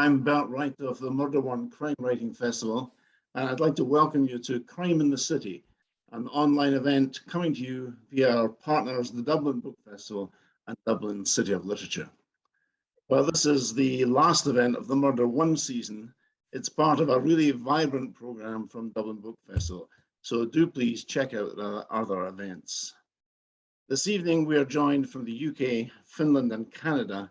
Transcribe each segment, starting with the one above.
I'm Bert Wright of the Murder One Crime Writing Festival, and I'd like to welcome you to Crime in the City, an online event coming to you via our partners, the Dublin Book Festival and Dublin City of Literature. Well, this is the last event of the Murder One season. It's part of a really vibrant program from Dublin Book Festival, so do please check out the other events. This evening, we are joined from the UK, Finland, and Canada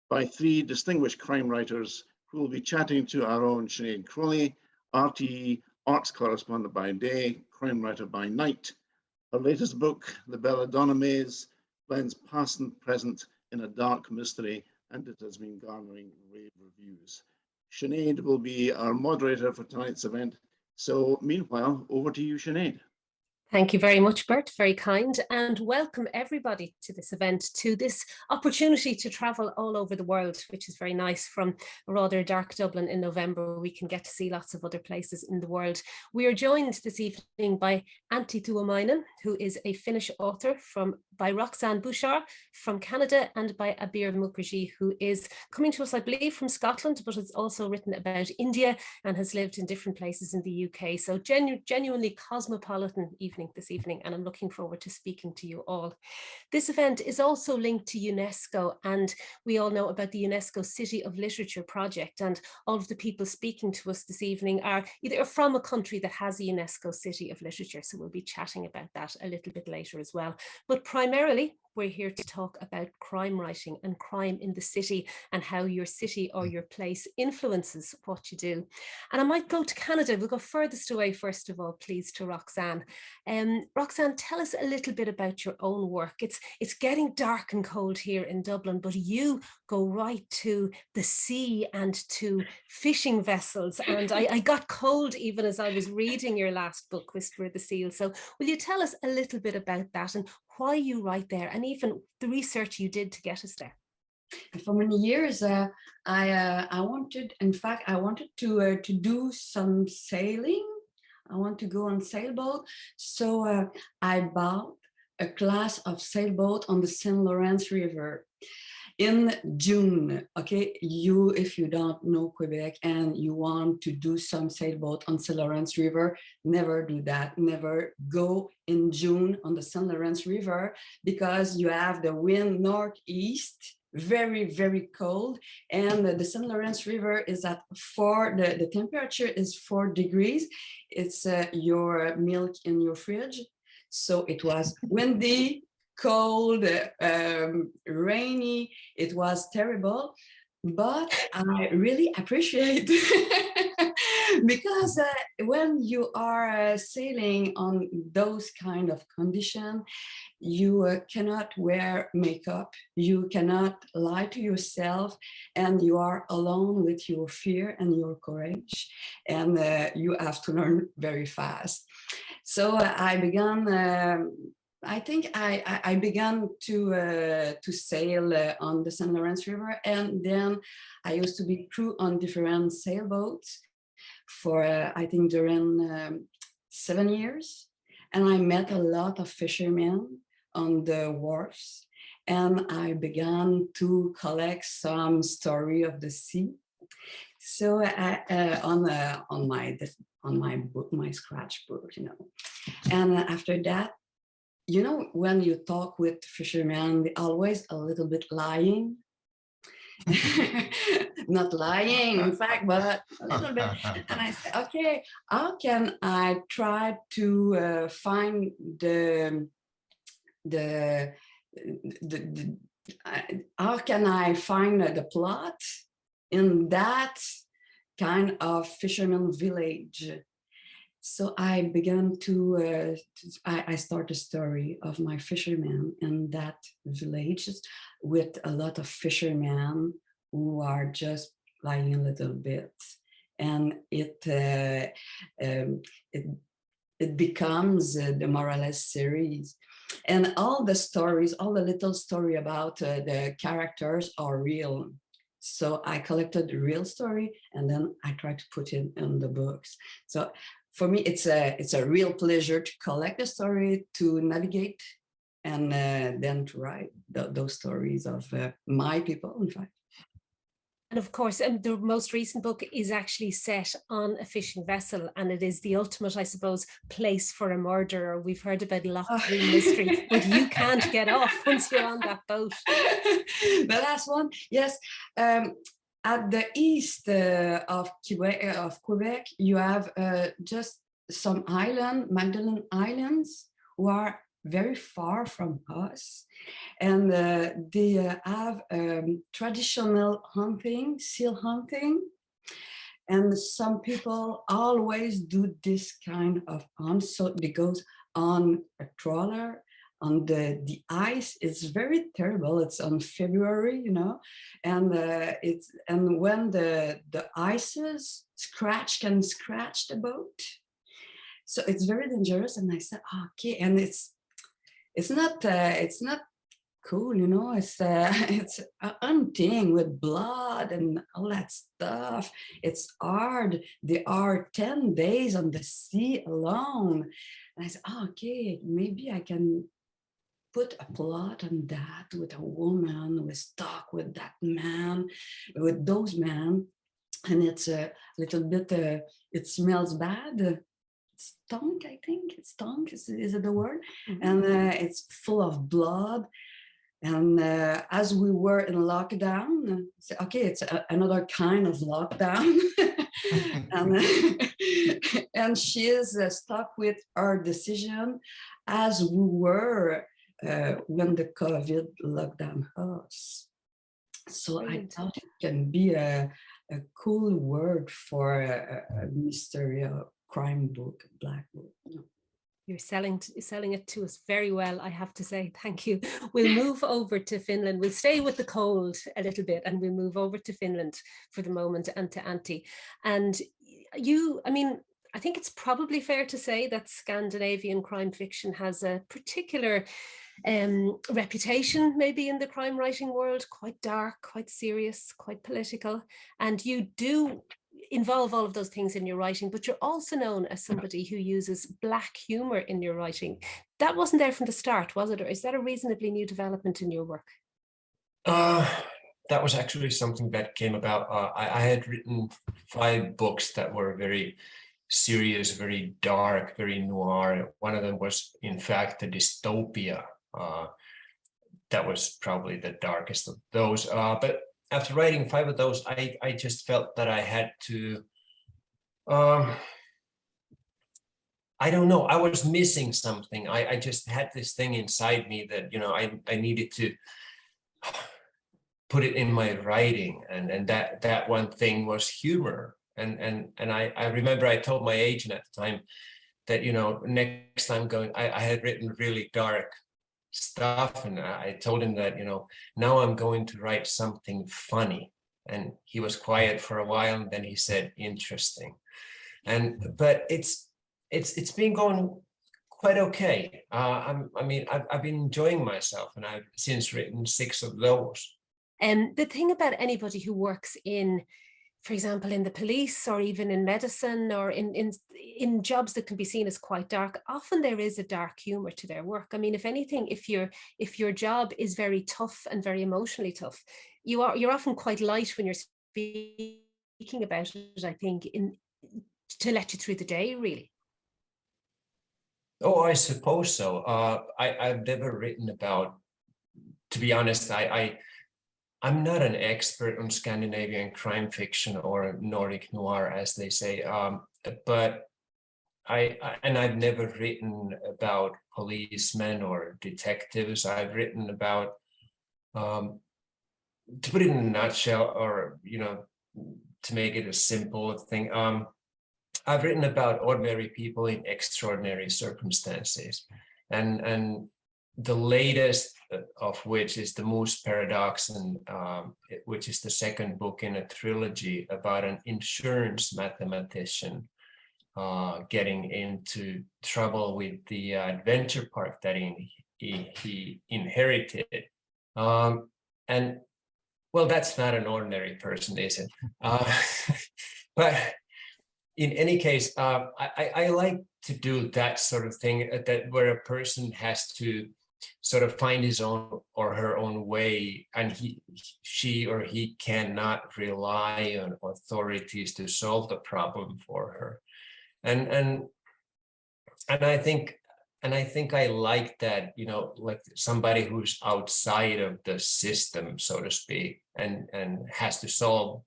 by three distinguished crime writers who will be chatting to our own Sinéad Crowley, RTE arts correspondent by day, crime writer by night. Her latest book, The Belladonna Maze, blends past and present in a dark mystery, and it has been garnering rave reviews. Sinéad will be our moderator for tonight's event. So meanwhile, over to you, Sinéad. Thank you very much, Bert, very kind, and welcome everybody to this event, to this opportunity to travel all over the world, which is very nice. From a rather dark Dublin in November, we can get to see lots of other places in the world. We are joined this evening by Antti Tuomainen, who is a Finnish author, by Roxanne Bouchard from Canada, and by Abir Mukherjee, who is coming to us, I believe, from Scotland, but has also written about India and has lived in different places in the UK. So genuinely cosmopolitan this evening, and I'm looking forward to speaking to you all. This event is also linked to UNESCO, and we all know about the UNESCO City of Literature project, and all of the people speaking to us this evening are either from a country that has a UNESCO City of Literature, so we'll be chatting about that a little bit later as well. But primarily, we're here to talk about crime writing and crime in the city and how your city or your place influences what you do. And I might go to Canada. We'll go furthest away, first of all, please, to Roxanne. Roxanne, tell us a little bit about your own work. It's getting dark and cold here in Dublin, but you go right to the sea and to fishing vessels. And I got cold even as I was reading your last book, Whisper of the Seal. So will you tell us a little bit about that and why you write there, and even the research you did to get us there? For many years, I wanted to do some sailing. I want to go on sailboat. So I bought a class of sailboat on the St. Lawrence River in June. Okay, if you don't know Quebec and you want to do some sailboat on St. Lawrence River, never do that. Never go in June on the St. Lawrence River, because you have the wind northeast, very, very cold, and the St. Lawrence River is at the temperature is 4 degrees. It's your milk in your fridge. So it was windy, cold, rainy. It was terrible, but I really appreciate because when you are sailing on those kind of conditions, you cannot wear makeup, you cannot lie to yourself, and you are alone with your fear and your courage, and you have to learn very fast. So I began. I think I began to sail on the St. Lawrence River, and then I used to be crew on different sailboats for I think during 7 years, and I met a lot of fishermen on the wharves, and I began to collect some story of the sea. So on my book, my scratch book, and after that, when you talk with fishermen, they're always a little bit lying. Not lying, in fact, but a little bit. And I said, okay, how can I try to find how can I find the plot in that kind of fisherman village? So I began I start a story of my fishermen in that village with a lot of fishermen who are just lying a little bit. And it becomes the Morales series. And all the stories, all the little story about the characters are real. So I collected the real story, and then I tried to put it in the books. So for me, it's a real pleasure to collect the story, to navigate, and then to write those stories of my people, in fact. And of course, the most recent book is actually set on a fishing vessel, and it is the ultimate, I suppose, place for a murderer. We've heard about Loch Three mystery, but you can't get off once you're on that boat. The last one, yes. At the east of Quebec, you have just some Magdalen Islands, who are very far from us, and they have traditional hunting, seal hunting, and some people always do this kind of hunt. So they go on a trawler on the ice. It's very terrible. It's on February, you know, and when the ices can scratch the boat, so it's very dangerous. And I said, okay, and it's not cool, you know. It's a hunting with blood and all that stuff. It's hard. They are 10 days on the sea alone. And I said, okay, maybe I can put a plot on that, with a woman who is stuck with that man, with those men, and it's a little bit. It smells bad. Stunk, I think. It's stunk. Is it the word? Mm-hmm. And it's full of blood. And as we were in lockdown, okay, it's another kind of lockdown. and she is stuck with our decision, as we were when the COVID locked down us. So Brilliant. I thought it can be a cool word for a mystery crime book, black book. You're selling it to us very well, I have to say. Thank you. We'll move over to Finland. We'll stay with the cold a little bit, and we'll move over to Finland for the moment, and to Antti. And you, I mean, I think it's probably fair to say that Scandinavian crime fiction has a particular reputation, maybe, in the crime writing world, quite dark, quite serious, quite political. And you do involve all of those things in your writing, but you're also known as somebody who uses black humor in your writing. That wasn't there from the start, was it? Or is that a reasonably new development in your work? That was actually something that came about. I had written 5 books that were very serious, very dark, very noir. One of them was, in fact, a dystopia. That was probably the darkest of those. But after writing 5 of those, I just felt that I had to, I don't know, I was missing something. I just had this thing inside me that, you know, I needed to put it in my writing. And that one thing was humor. And I remember I told my agent at the time that, you know, next time I had written really dark stuff, and I told him that, you know, now I'm going to write something funny. And he was quiet for a while, and then he said, interesting. But it's been going quite okay. I've been enjoying myself, and I've since written 6 of those. And the thing about anybody who works in, for example, in the police, or even in medicine, or in jobs that can be seen as quite dark, often there is a dark humor to their work. I mean, if anything, if your job is very tough and very emotionally tough, you're often quite light when you're speaking about it, I think, to let you through the day, really. Oh, I suppose so. I've never written about, to be honest, I'm not an expert on Scandinavian crime fiction or Nordic noir, as they say, but I've never written about policemen or detectives. I've written about, to put it in a nutshell, or, you know, to make it a simple thing, I've written about ordinary people in extraordinary circumstances, and the latest of which is the Moose Paradox, and which is the 2nd book in a trilogy about an insurance mathematician getting into trouble with the adventure park that he inherited. And well, that's not an ordinary person, is it? But in any case, I like to do that sort of thing, that where a person has to sort of find his own or her own way, and she or he cannot rely on authorities to solve the problem for her. And I think I like that, you know, like somebody who's outside of the system, so to speak, and has to solve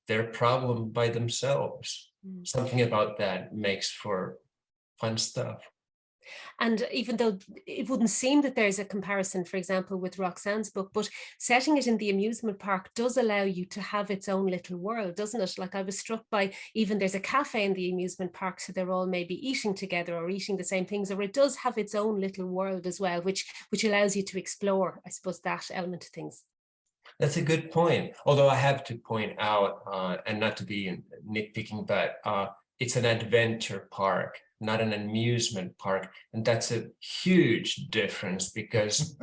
their problem by themselves. Something about that makes for fun stuff. And even though it wouldn't seem that there's a comparison, for example, with Roxanne's book, but setting it in the amusement park does allow you to have its own little world, doesn't it? Like I was struck by, even there's a cafe in the amusement park, so they're all maybe eating together or eating the same things, or it does have its own little world as well, which allows you to explore, I suppose, that element of things. That's a good point. Although I have to point out, and not to be nitpicking, but it's an adventure park, not an amusement park. And that's a huge difference because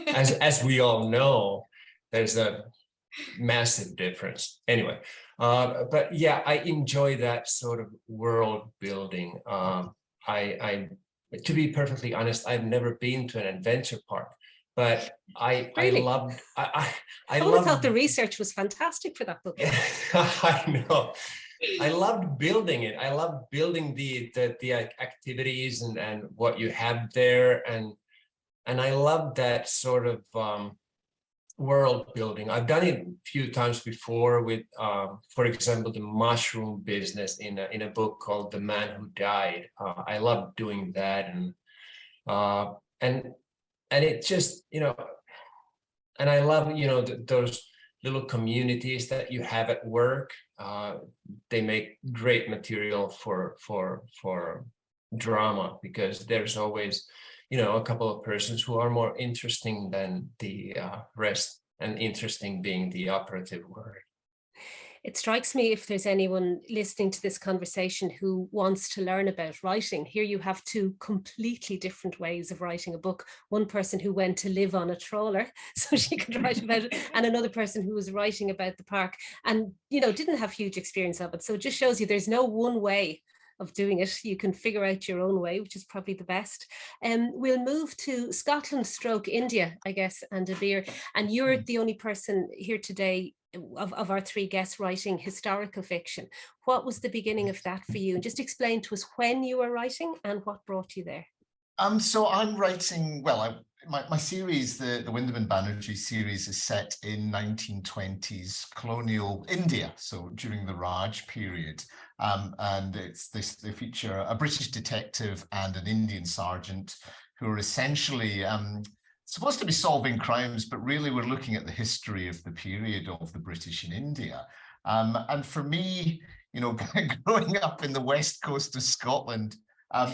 as we all know, there's a massive difference. Anyway, but yeah, I enjoy that sort of world building. To be perfectly honest, I've never been to an adventure park, but I loved. I thought the research was fantastic for that book. I know. I loved building it. I loved building the activities and what you have there, and I love that sort of world building. I've done it a few times before with, for example, the mushroom business in a book called The Man Who Died. I love doing that, and it just, you know, and I love, you know, those little communities that you have at work. They make great material for drama, because there's always, you know, a couple of persons who are more interesting than the rest, and interesting being the operative word. It strikes me, if there's anyone listening to this conversation who wants to learn about writing, here you have two completely different ways of writing a book. One person who went to live on a trawler so she could write about it, and another person who was writing about the park and, you know, didn't have huge experience of it. So it just shows you there's no one way of doing it. You can figure out your own way, which is probably the best. We'll move to Scotland / India, I guess, and Abir. And you're the only person here today of our three guests writing historical fiction. What was the beginning of that for you? And just explain to us when you were writing and what brought you there. So I'm writing, well, my series, the Windermere Banerjee series, is set in 1920s colonial India, so during the Raj period. And they feature a British detective and an Indian sergeant who are essentially supposed to be solving crimes, but really we're looking at the history of the period of the British in India. And for me, you know, growing up in the west coast of Scotland,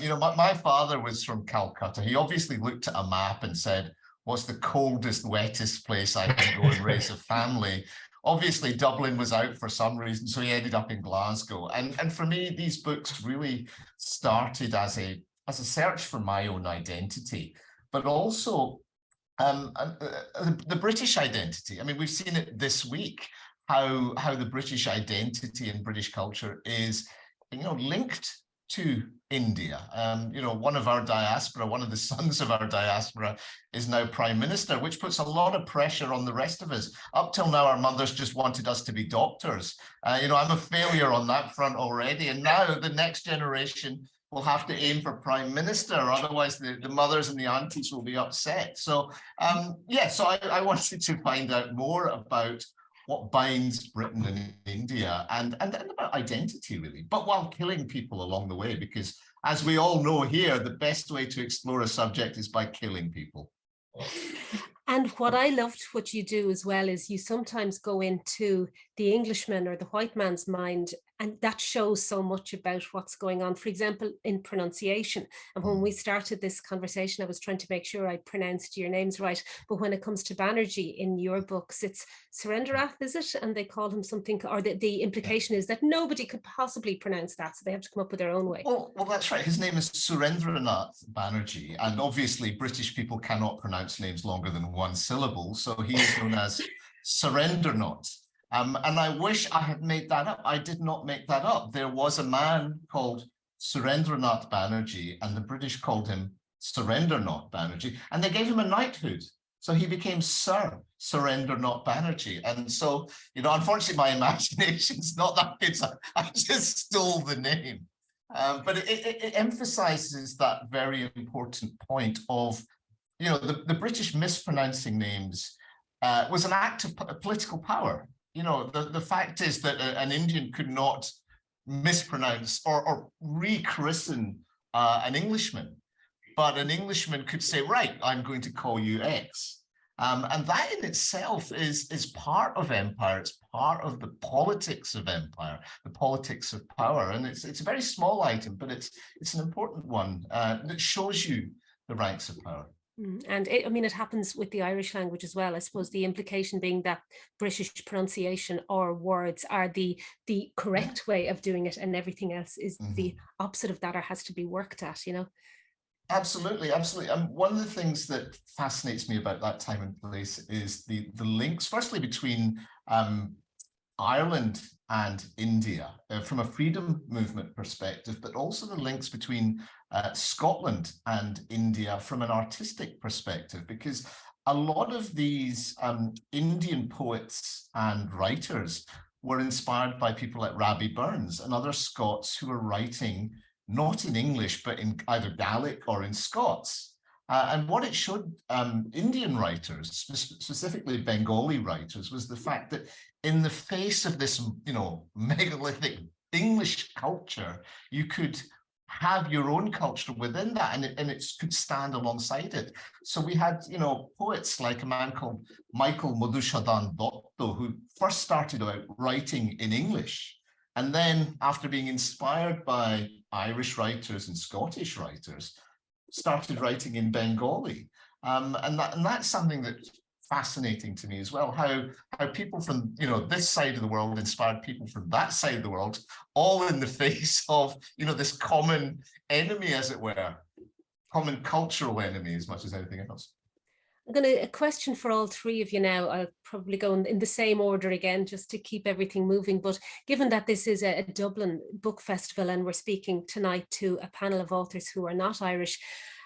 you know, my father was from Calcutta. He obviously looked at a map and said, what's the coldest, wettest place I can go and raise a family? Obviously, Dublin was out for some reason, so he ended up in Glasgow. And for me, these books really started as a search for my own identity, but also the British identity. I mean, we've seen it this week, how the British identity and British culture is, you know, linked to India. You know, one of our diaspora, one of the sons of our diaspora is now prime minister, which puts a lot of pressure on the rest of us. Up till now, our mothers just wanted us to be doctors. You know, I'm a failure on that front already. And now the next generation will have to aim for prime minister, otherwise the mothers and the aunties will be upset. So yeah, so I wanted to find out more about what binds Britain and India and about identity, really, but while killing people along the way, because as we all know here, the best way to explore a subject is by killing people. And what I loved what you do as well is you sometimes go into the Englishman or the white man's mind, and that shows so much about what's going on, for example, in pronunciation. And when we started this conversation, I was trying to make sure I pronounced your names right. But when it comes to Banerjee in your books, it's Surendranath, is it? And they call him something, or the implication is that nobody could possibly pronounce that. So they have to come up with their own way. Well, that's right. His name is Surendranath Banerjee. And obviously British people cannot pronounce names longer than one syllable. So he is known as Surendranath. And I wish I had made that up. I did not make that up. There was a man called Surendranath Banerjee, and the British called him Surendranath Banerjee, and they gave him a knighthood. So he became Sir Surendranath Banerjee. And so, you know, unfortunately, my imagination's not that good. So I just stole the name. But it emphasizes that very important point of, you know, the British mispronouncing names was an act of political power. You know, the fact is that an Indian could not mispronounce or rechristen an Englishman, but an Englishman could say, right, I'm going to call you X. And that in itself is part of empire. It's part of the politics of empire, the politics of power. And it's a very small item, but it's an important one that shows you the ranks of power. And I mean, it happens with the Irish language as well. I suppose the implication being that British pronunciation or words are the correct way of doing it, and everything else is the opposite of that or has to be worked at, you know? Absolutely, absolutely. And one of the things that fascinates me about that time and place is the links, firstly, between Ireland and India from a freedom movement perspective, but also the links between Scotland and India from an artistic perspective, because a lot of these Indian poets and writers were inspired by people like Rabbie Burns and other Scots who were writing not in English, but in either Gaelic or in Scots. And what it showed Indian writers, specifically Bengali writers, was the fact that in the face of this, you know, megalithic English culture, you could have your own culture within that, and it could stand alongside it. So we had, you know, poets like a man called Michael Madhusudhan Dotto, who first started out writing in English, and then after being inspired by Irish writers and Scottish writers, started writing in Bengali. And that's something that's fascinating to me as well, how people from, you know, this side of the world inspired people from that side of the world, all in the face of, you know, this common enemy, as it were, common cultural enemy as much as anything else. I'm going to a question for all three of you now. I'll probably go in the same order again, just to keep everything moving. But given that this is a Dublin book festival and we're speaking tonight to a panel of authors who are not Irish,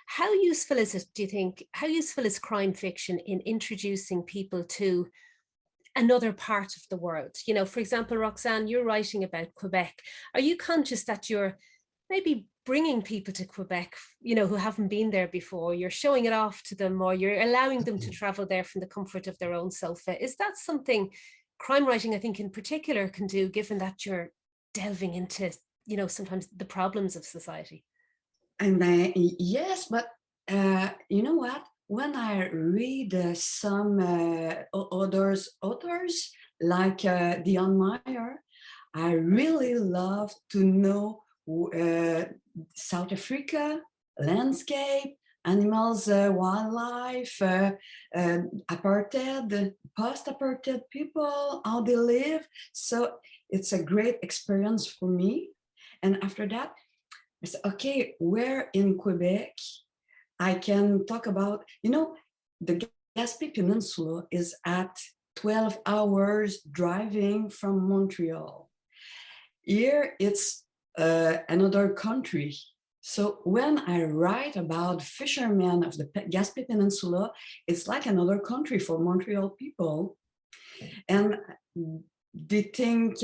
how useful is it, do you think, how useful is crime fiction in introducing people to another part of the world? You know, for example, Roxanne, you're writing about Quebec. Are you conscious that you're maybe bringing people to Quebec, you know, who haven't been there before? You're showing it off to them, or you're allowing them to travel there from the comfort of their own sofa. Is that something crime writing, I think in particular, can do, given that you're delving into, you know, sometimes the problems of society? And yes, but you know what? When I read some authors like Dion Meyer, I really love to know South Africa, landscape, animals, wildlife, apartheid, post-apartheid people, how they live. So it's a great experience for me. And after that, I said, okay, where in Quebec I can talk about, you know, the Gaspé Peninsula is at 12 hours driving from Montreal. Here it's another country. So when I write about fishermen of the Gaspé Peninsula, it's like another country for Montreal people. And they think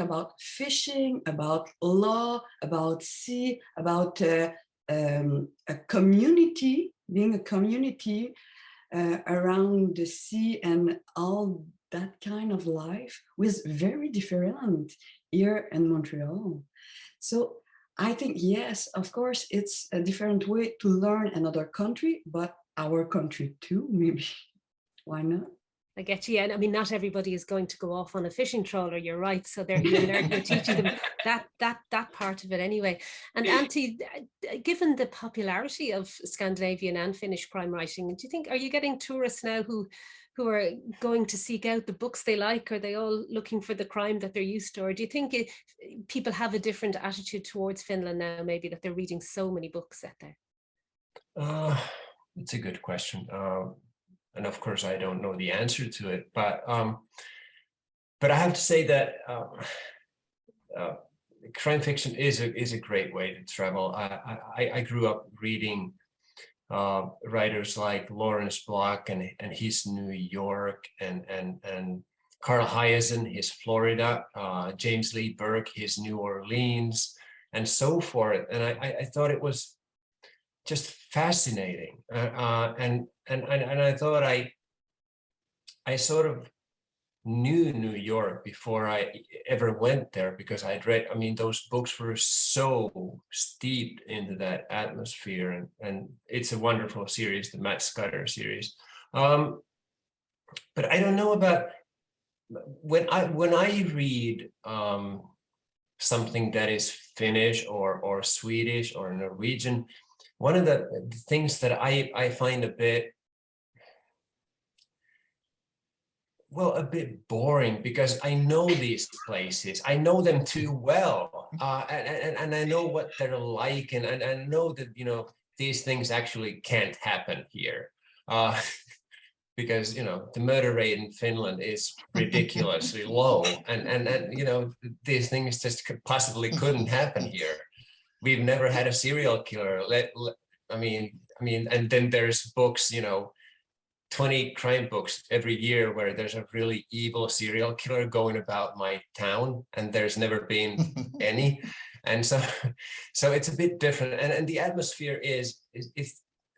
about fishing, about law, about sea, about a community, being a community around the sea, and all that kind of life was very different here in Montreal. So I think, yes, of course, it's a different way to learn another country, but our country too, maybe. Why not? I get you. And I mean, not everybody is going to go off on a fishing trawler. You're right. So you're teaching them that part of it anyway. And Antti, given the popularity of Scandinavian and Finnish crime writing, do you think, are you getting tourists now who are going to seek out the books they like? Are they all looking for the crime that they're used to? Or do you think people have a different attitude towards Finland now, maybe, that they're reading so many books out there? It's a good question. And of course, I don't know the answer to it, but I have to say that crime fiction is a great way to travel. I grew up reading writers like Lawrence Block and his New York, and Carl Hiaasen, his Florida, James Lee Burke, his New Orleans, and so forth. And I thought it was just fascinating. And I thought I sort of knew New York before I ever went there, because I'd read, I mean, those books were so steeped into that atmosphere, and it's a wonderful series, the Matt Scudder series. But I don't know about when I read something that is Finnish or Swedish or Norwegian, one of the things that I find a bit boring, because I know these places, I know them too well, and I know what they're like, and I know that, you know, these things actually can't happen here, because, you know, the murder rate in Finland is ridiculously low, and you know, these things just possibly couldn't happen here. We've never had a serial killer. I mean, and then there's books, you know, 20 crime books every year where there's a really evil serial killer going about my town, and there's never been any. And so it's a bit different, and the atmosphere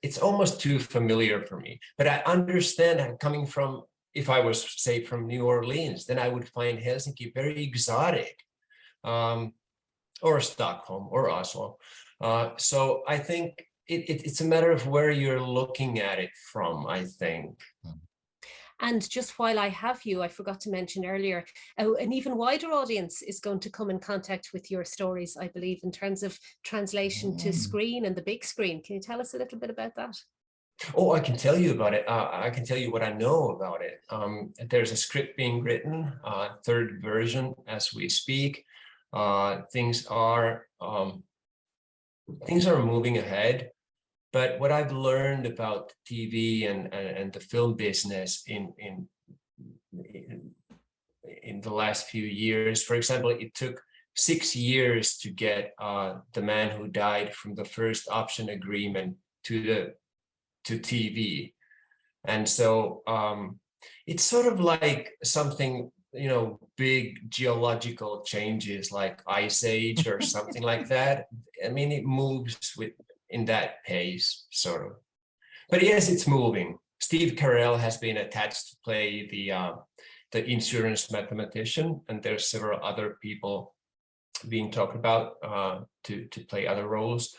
it's almost too familiar for me. But I understand that coming from, if I was, say, from New Orleans, then I would find Helsinki very exotic, or Stockholm or Oslo. So I think it's a matter of where you're looking at it from, I think. And just while I have you, I forgot to mention earlier, an even wider audience is going to come in contact with your stories, I believe, in terms of translation to screen and the big screen. Can you tell us a little bit about that? Oh, I can tell you about it. I can tell you what I know about it. There's a script being written, third version as we speak. Things are moving ahead. But what I've learned about TV and the film business in the last few years, for example, it took 6 years to get The Man Who Died from the first option agreement to TV. And so it's sort of like something, you know, big geological changes like Ice Age or something like that. I mean, it moves in that pace, sort of. But yes, it's moving. Steve Carell has been attached to play the insurance mathematician, and there's several other people being talked about to play other roles.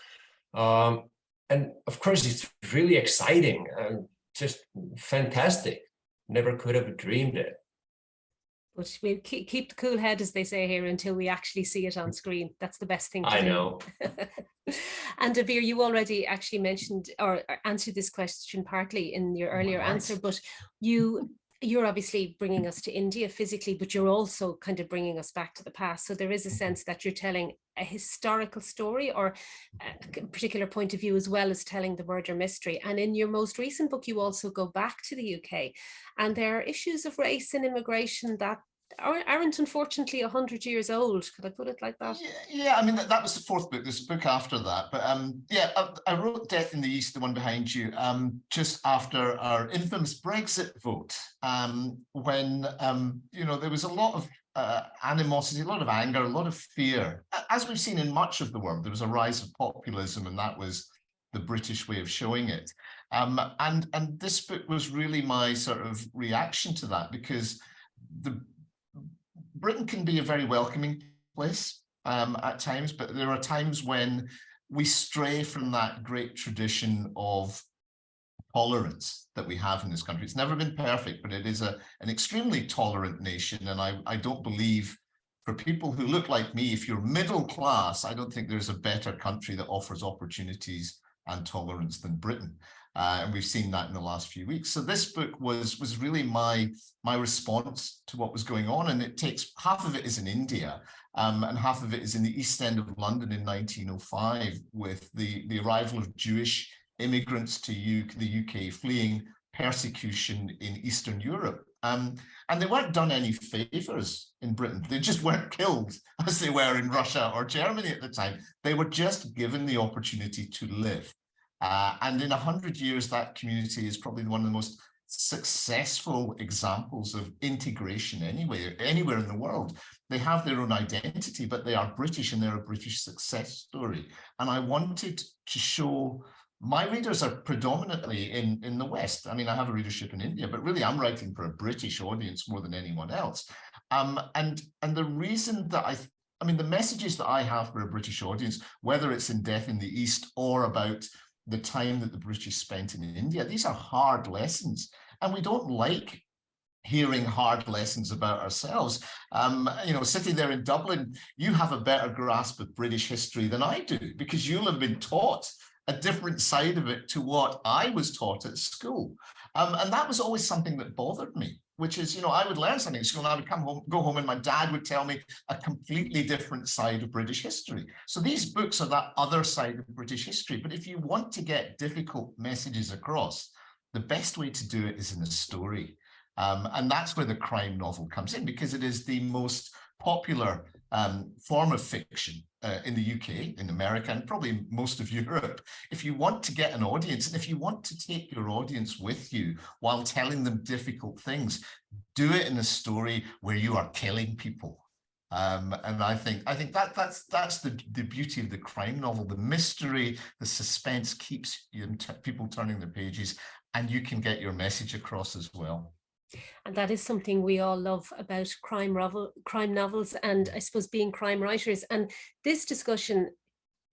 And of course, it's really exciting and just fantastic. Never could have dreamed it. But we'll keep the cool head, as they say here, until we actually see it on screen. That's the best thing to do. I know. And Abir, you already actually mentioned or answered this question partly in your earlier answer, but you're obviously bringing us to India physically, but you're also kind of bringing us back to the past. So there is a sense that you're telling a historical story or a particular point of view, as well as telling the murder mystery. And in your most recent book, you also go back to the UK, and there are issues of race and immigration that aren't unfortunately 100 years old. Could I put it like that? Yeah, I mean, that was the fourth book. There's a book after that. But yeah, I wrote Death in the East, the one behind you, just after our infamous Brexit vote, when, you know, there was a lot of animosity, a lot of anger, a lot of fear. As we've seen in much of the world, there was a rise of populism, and that was the British way of showing it. And this book was really my sort of reaction to that, because Britain can be a very welcoming place at times, but there are times when we stray from that great tradition of tolerance that we have in this country. It's never been perfect, but it is an extremely tolerant nation. And I don't believe, for people who look like me, if you're middle class, I don't think there's a better country that offers opportunities and tolerance than Britain. And we've seen that in the last few weeks. So this book was really my response to what was going on. And it takes, half of it is in India, and half of it is in the East End of London in 1905, with the arrival of Jewish immigrants to the UK fleeing persecution in Eastern Europe. And they weren't done any favors in Britain. They just weren't killed as they were in Russia or Germany at the time. They were just given the opportunity to live. And in 100 years, that community is probably one of the most successful examples of integration anywhere in the world. They have their own identity, but they are British and they're a British success story. And I wanted to show my readers are predominantly in the West. I mean, I have a readership in India, but really I'm writing for a British audience more than anyone else. And the reason that I mean, the messages that I have for a British audience, whether it's in Death in the East or about the time that the British spent in India, these are hard lessons. And we don't like hearing hard lessons about ourselves. You know, sitting there in Dublin, you have a better grasp of British history than I do, because you'll have been taught a different side of it to what I was taught at school. And that was always something that bothered me, which is, you know, I would learn something at school and I would go home and my dad would tell me a completely different side of British history. So these books are that other side of British history. But if you want to get difficult messages across, the best way to do it is in a story. And that's where the crime novel comes in, because it is the most popular form of fiction in the UK, in America, and probably most of Europe. If you want to get an audience, and if you want to take your audience with you while telling them difficult things, do it in a story where you are killing people. And I think that's the beauty of the crime novel. The mystery, the suspense keeps people turning their pages, and you can get your message across as well. And that is something we all love about crime novels, and I suppose being crime writers. And this discussion,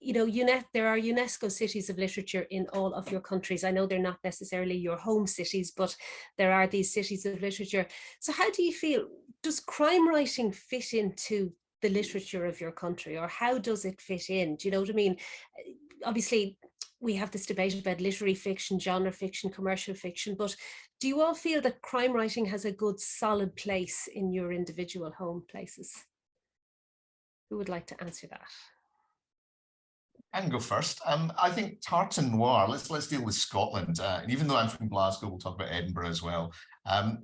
you know, there are UNESCO Cities of Literature in all of your countries. I know they're not necessarily your home cities, but there are these cities of literature. So how do you feel, does crime writing fit into the literature of your country, or how does it fit in? Do you know what I mean? Obviously, we have this debate about literary fiction, genre fiction, commercial fiction, but do you all feel that crime writing has a good solid place in your individual home places? Who would like to answer that? I can go first. I think Tartan Noir, let's deal with Scotland. And even though I'm from Glasgow, we'll talk about Edinburgh as well.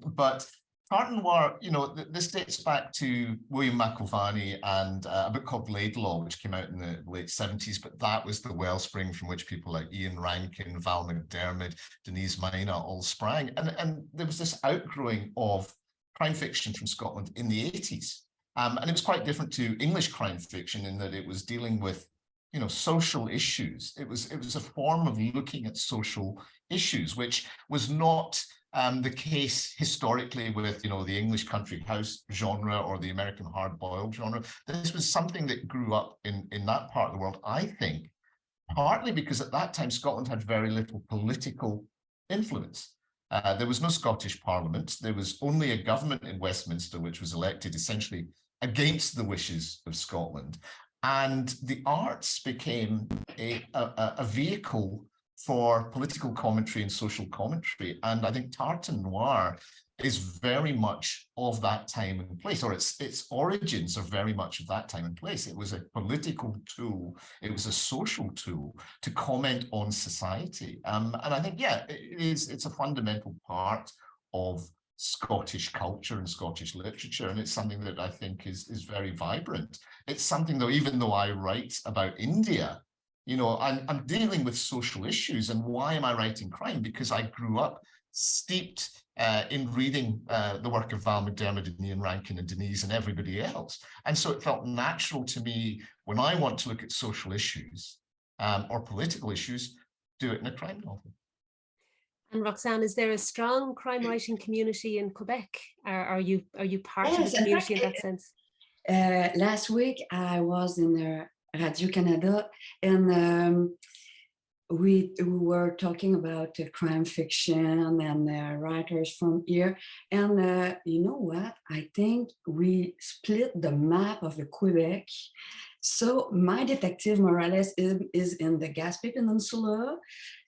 But Tartan Noir, you know, this dates back to William McIlvanney and a book called Laidlaw, which came out in the late 70s, but that was the wellspring from which people like Ian Rankin, Val McDermid, Denise Mina all sprang. And there was this outgrowing of crime fiction from Scotland in the 80s. And it was quite different to English crime fiction in that it was dealing with, you know, social issues. It was a form of looking at social issues, which was not the case historically with, you know, the English country house genre or the American hard-boiled genre. This was something that grew up in that part of the world, I think, partly because at that time Scotland had very little political influence. There was no Scottish Parliament. There was only a government in Westminster, which was elected essentially against the wishes of Scotland. And the arts became a vehicle for political commentary and social commentary. And I think Tartan Noir is very much of that time and place, or its origins are very much of that time and place. It was a political tool. It was a social tool to comment on society. And I think, yeah, it's a fundamental part of Scottish culture and Scottish literature. And it's something that I think is very vibrant. It's something, though, even though I write about India, you know, I'm dealing with social issues. And why am I writing crime? Because I grew up steeped in reading the work of Val McDermid and Ian Rankin and Denise and everybody else. And so it felt natural to me, when I want to look at social issues or political issues, do it in a crime novel. And Roxanne, is there a strong crime writing community in Quebec? Are you part of the community in that sense? Last week I was in Radio Canada, and we were talking about crime fiction and writers from here. And you know what? I think we split the map of the Quebec. So my detective Morales is in the Gaspé Peninsula.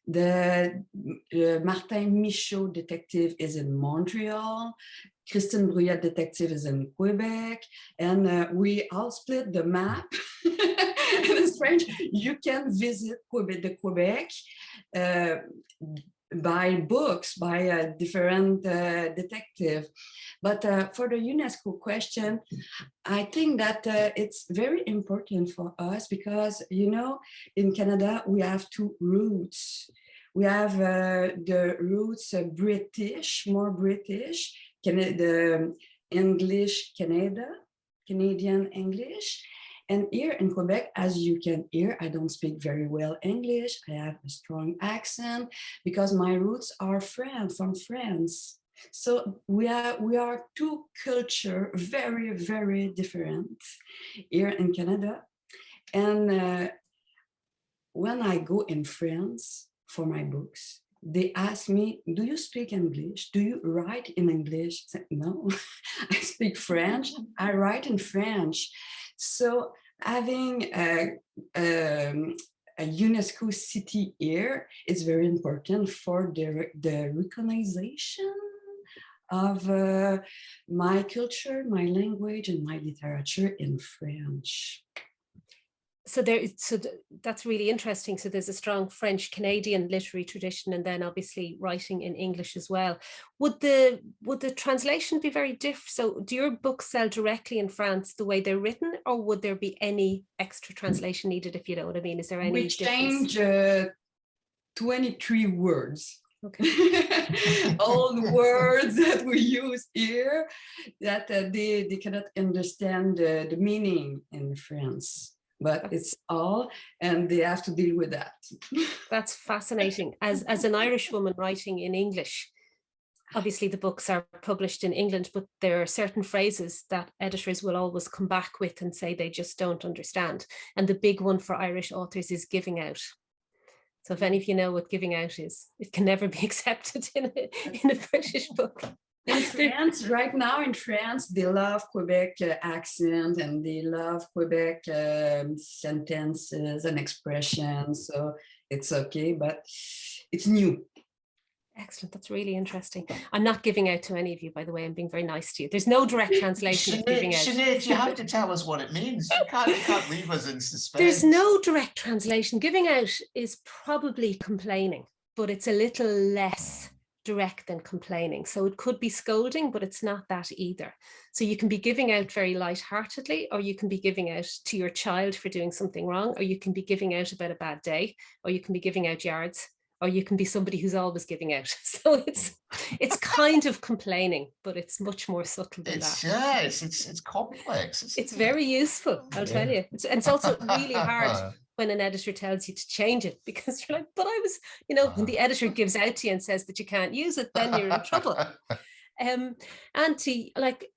The Martin Michaud detective is in Montreal. Christine Brouillat detective is in Quebec. And we all split the map. It's strange. You can visit Quebec, by books, by a different detective. But for the UNESCO question, I think that it's very important for us because, you know, in Canada, we have two roots. We have the roots British, more British, the English Canada, Canadian English. And here in Quebec, as you can hear, I don't speak very well English. I have a strong accent because my roots are from France. So we are two cultures very, very different here in Canada. And when I go in France for my books, they ask me, do you speak English? Do you write in English? I say, no, I speak French. I write in French. So having a UNESCO city here is very important for the recognition of my culture, my language, and my literature in French. So that's really interesting. So there's a strong French Canadian literary tradition, and then obviously writing in English as well. Would the translation be very different? So do your books sell directly in France the way they're written, or would there be any extra translation needed, if you know what I mean? Is there any We difference? change 23 words. Okay. All the words that we use here that they cannot understand the meaning in France. But it's all, and they have to deal with that. That's fascinating. As an Irish woman writing in English, obviously the books are published in England, but there are certain phrases that editors will always come back with and say they just don't understand. And the big one for Irish authors is giving out. So if any of you know what giving out is, it can never be accepted in a British book. In France, right now in France, they love Quebec accent and they love Quebec sentences and expressions. So it's okay, but it's new. Excellent. That's really interesting. I'm not giving out to any of you, by the way. I'm being very nice to you. There's no direct translation of giving out. Sinead, you have to tell us what it means. You can't leave us in suspense. There's no direct translation. Giving out is probably complaining, but it's a little less direct than complaining. So it could be scolding, but it's not that either. So you can be giving out very lightheartedly, or you can be giving out to your child for doing something wrong, or you can be giving out about a bad day, or you can be giving out yards, or you can be somebody who's always giving out. So it's kind of complaining, but it's much more subtle than that. Yes, it's complex. It's very useful, I'll tell you. And it's also really hard when an editor tells you to change it, because you're like, but I was, you know, when the editor gives out to you and says that you can't use it, then you're in trouble. Antti, like,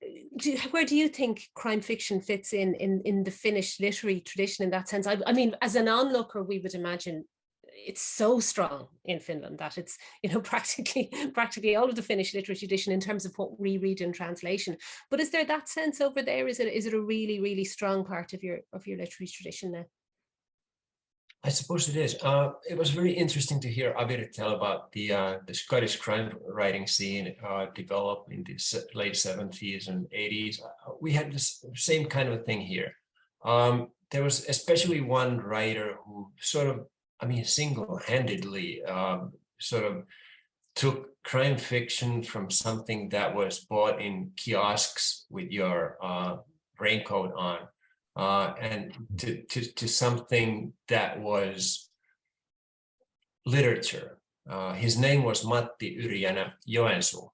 where do you think crime fiction fits in the Finnish literary tradition in that sense? I mean, as an onlooker, we would imagine it's so strong in Finland that it's, you know, practically all of the Finnish literary tradition in terms of what we read in translation. But is there that sense over there? Is it a really, really strong part of your literary tradition now? I suppose it is. It was very interesting to hear Abir tell about the Scottish crime writing scene develop in the late 70s and 80s. We had this same kind of thing here. There was especially one writer who sort of, I mean, single-handedly sort of took crime fiction from something that was bought in kiosks with your raincoat on, and to something that was literature. His name was Matti Yrjänä Joensuu.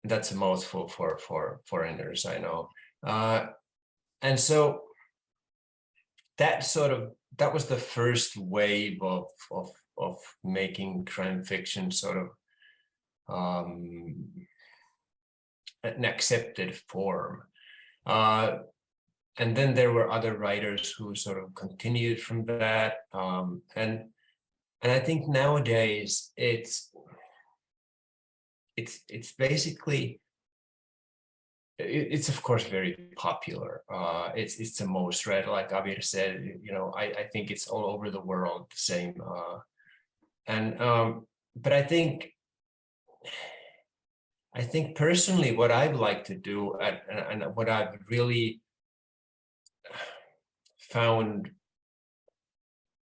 That's a mouthful for foreigners, I know. And so that was the first wave of making crime fiction sort of an accepted form. And then there were other writers who sort of continued from that. And I think nowadays it's basically, it's of course very popular. It's the most read, like Abir said, you know, I think it's all over the world the same. But I think personally what I'd like to do and what I've really found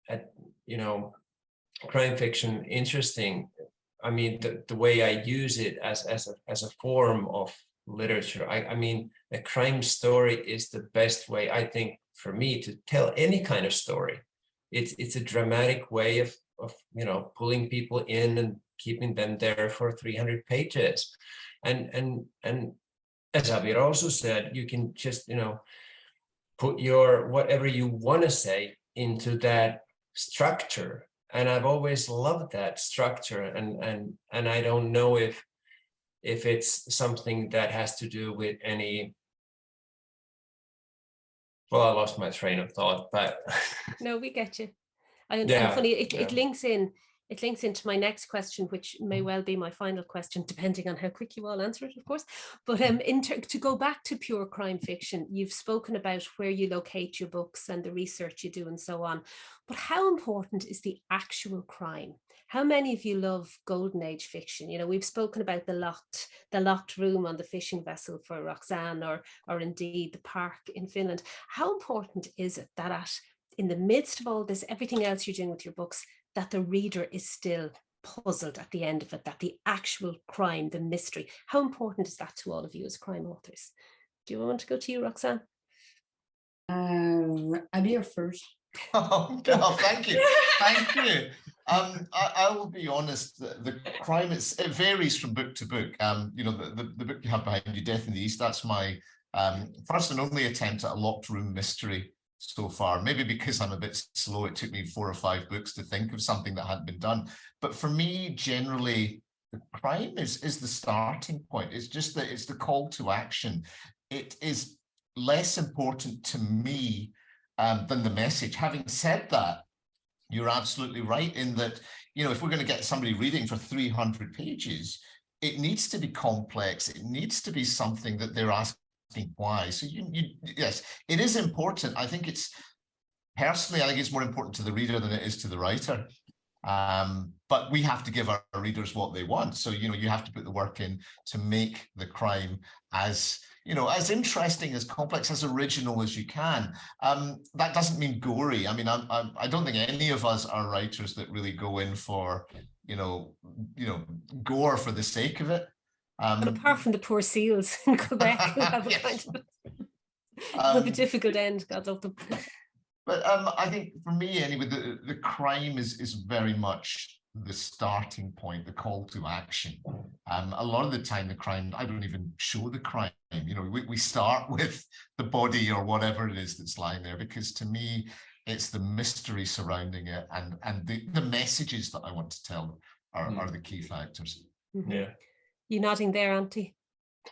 at, you know, crime fiction interesting. I mean, the way I use it as a form of literature. I mean, a crime story is the best way, I think, for me to tell any kind of story. It's a dramatic way of pulling people in and keeping them there for 300 pages. And as Abir also said, you can just put your whatever you want to say into that structure. And I've always loved that structure. And I don't know if it's something that has to do with any. Well, I lost my train of thought, but no, we get you. And yeah, funny, it links into my next question, which may well be my final question, depending on how quick you all answer it, of course. But to go back to pure crime fiction, you've spoken about where you locate your books and the research you do and so on. But how important is the actual crime? How many of you love golden age fiction? We've spoken about the locked room on the fishing vessel for Roxanne, or indeed the park in Finland. How important is it that in the midst of all this, everything else you're doing with your books, that the reader is still puzzled at the end of it, that the actual crime, the mystery, how important is that to all of you as crime authors? Do you want to go to you, Roxanne? Abir first. Oh, thank you. Thank you. I will be honest, the crime, it varies from book to book. The book you have behind you, Death in the East, that's my first and only attempt at a locked room mystery so far. Maybe because I'm a bit slow, it took me 4 or 5 books to think of something that hadn't been done. But for me, generally, the crime is the starting point. It's just that it's the call to action. It is less important to me than the message. Having said that, you're absolutely right in that, if we're going to get somebody reading for 300 pages, it needs to be complex. It needs to be something that they're asking why. So yes, it is important. I think it's more important to the reader than it is to the writer. But we have to give our readers what they want. So, you have to put the work in to make the crime as interesting, as complex, as original as you can. That doesn't mean gory. I mean, I don't think any of us are writers that really go in for, gore for the sake of it. But apart from the poor seals in Quebec, who have a difficult end, God love them. But I think for me, anyway, the crime is very much the starting point, the call to action. A lot of the time, the crime, I don't even show the crime. We start with the body or whatever it is that's lying there, because to me, it's the mystery surrounding it and the messages that I want to tell are the key factors. Mm-hmm. Yeah. You nodding there, Antti?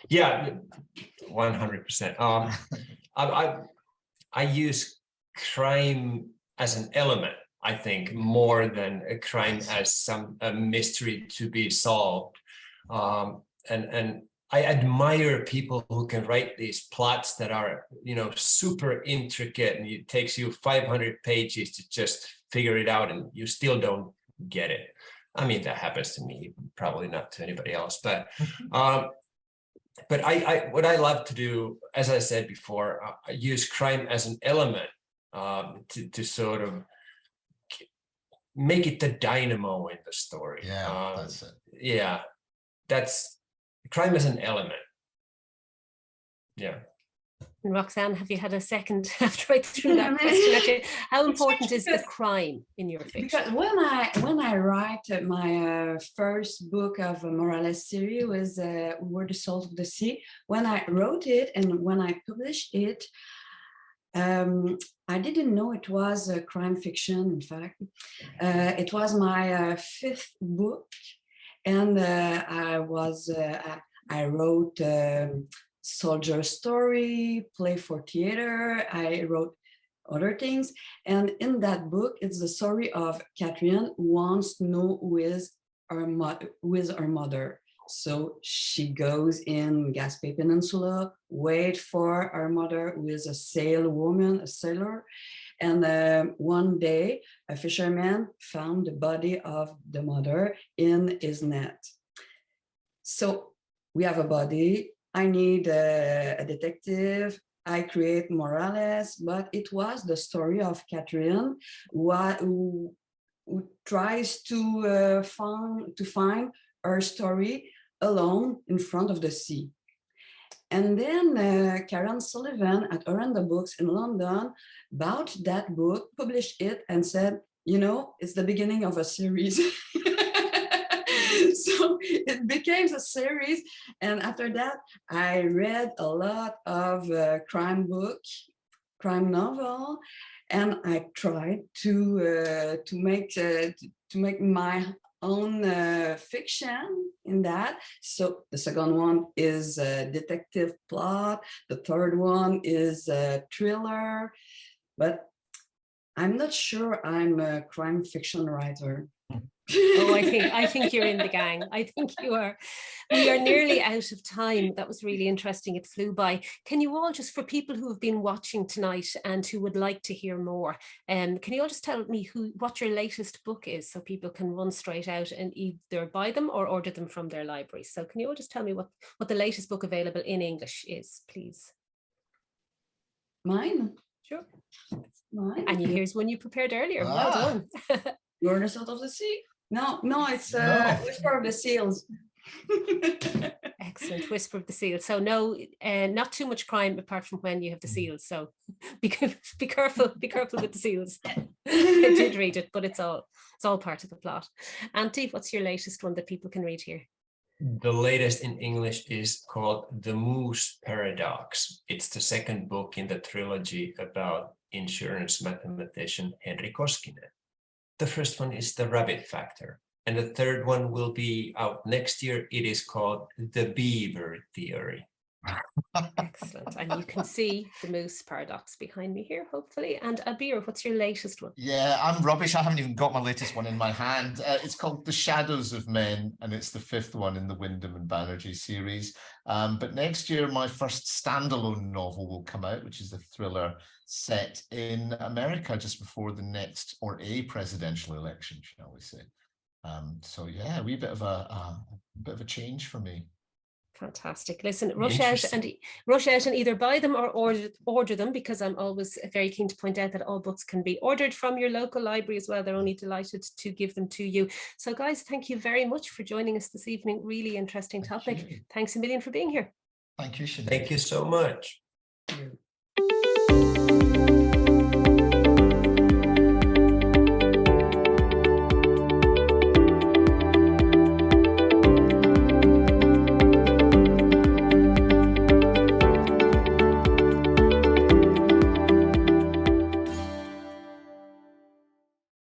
Yeah, 100%. I use crime as an element, I think, more than a crime as a mystery to be solved. And I admire people who can write these plots that are, super intricate, and it takes you 500 pages to just figure it out, and you still don't get it. I mean, that happens to me, probably not to anybody else, but I what I love to do, as I said before, I use crime as an element to sort of make it the dynamo in the story. Yeah, that's it. Yeah, that's crime as an element. Yeah. And Roxanne, have you had a second after I threw that question at you? How important is the crime in your fiction? Because when I write my first book of Morales series was We Were the Salt of the Sea. When I wrote it and when I published it, I didn't know it was a crime fiction. In fact, it was my 5th book, and I wrote soldier story, play for theater. I wrote other things, and in that book, it's the story of Catherine who wants to know who is her mother. So she goes in Gaspé Peninsula, wait for her mother, who is a sailor. And one day, a fisherman found the body of the mother in his net. So we have a body. I need a detective. I create Morales, but it was the story of Catherine who who tries to find her story alone in front of the sea. And then Karen Sullivan at Oranda Books in London bought that book, published it, and said, you know, it's the beginning of a series. So it became a series. And after that, I read a lot of crime novel, and I tried to make my own fiction in that. So the second one is a detective plot. The third one is a thriller, but I'm not sure I'm a crime fiction writer. Oh, I think you're in the gang. I think you are. We are nearly out of time. That was really interesting. It flew by. Can you all just, for people who have been watching tonight and who would like to hear more, can you all just tell me what your latest book is, so people can run straight out and either buy them or order them from their library? So can you all just tell me what the latest book available in English is, please? Mine? Sure. Mine? And here's one you prepared earlier. Well done. You're Salt of the Sea? No, it's Whisper of the Seals. Excellent. Whisper of the Seals. So no, not too much crime apart from when you have the seals. So be careful with the seals. I did read it, but it's all part of the plot. Antti, what's your latest one that people can read here? The latest in English is called The Moose Paradox. It's the second book in the trilogy about insurance mathematician Henri Koskinen. The first one is The Rabbit Factor, and the third one will be out next year. It is called The Beaver Theory. Excellent. And you can see the moose paradox behind me here, hopefully. And Abir, what's your latest one? Yeah, I'm rubbish. I haven't even got my latest one in my hand. It's called The Shadows of Men, and it's the fifth one in the Wyndham and Banerjee series. But next year, my first standalone novel will come out, which is a thriller set in America just before the next or a presidential election, shall we say. So yeah, a wee bit of a change for me. Fantastic. Listen, rush out and either buy them or order them, because I'm always very keen to point out that all books can be ordered from your local library as well. They're only delighted to give them to you. So guys, thank you very much for joining us this evening. Really interesting topic. Thanks a million for being here. Thank you, Sinead. Thank you so much. Thank you.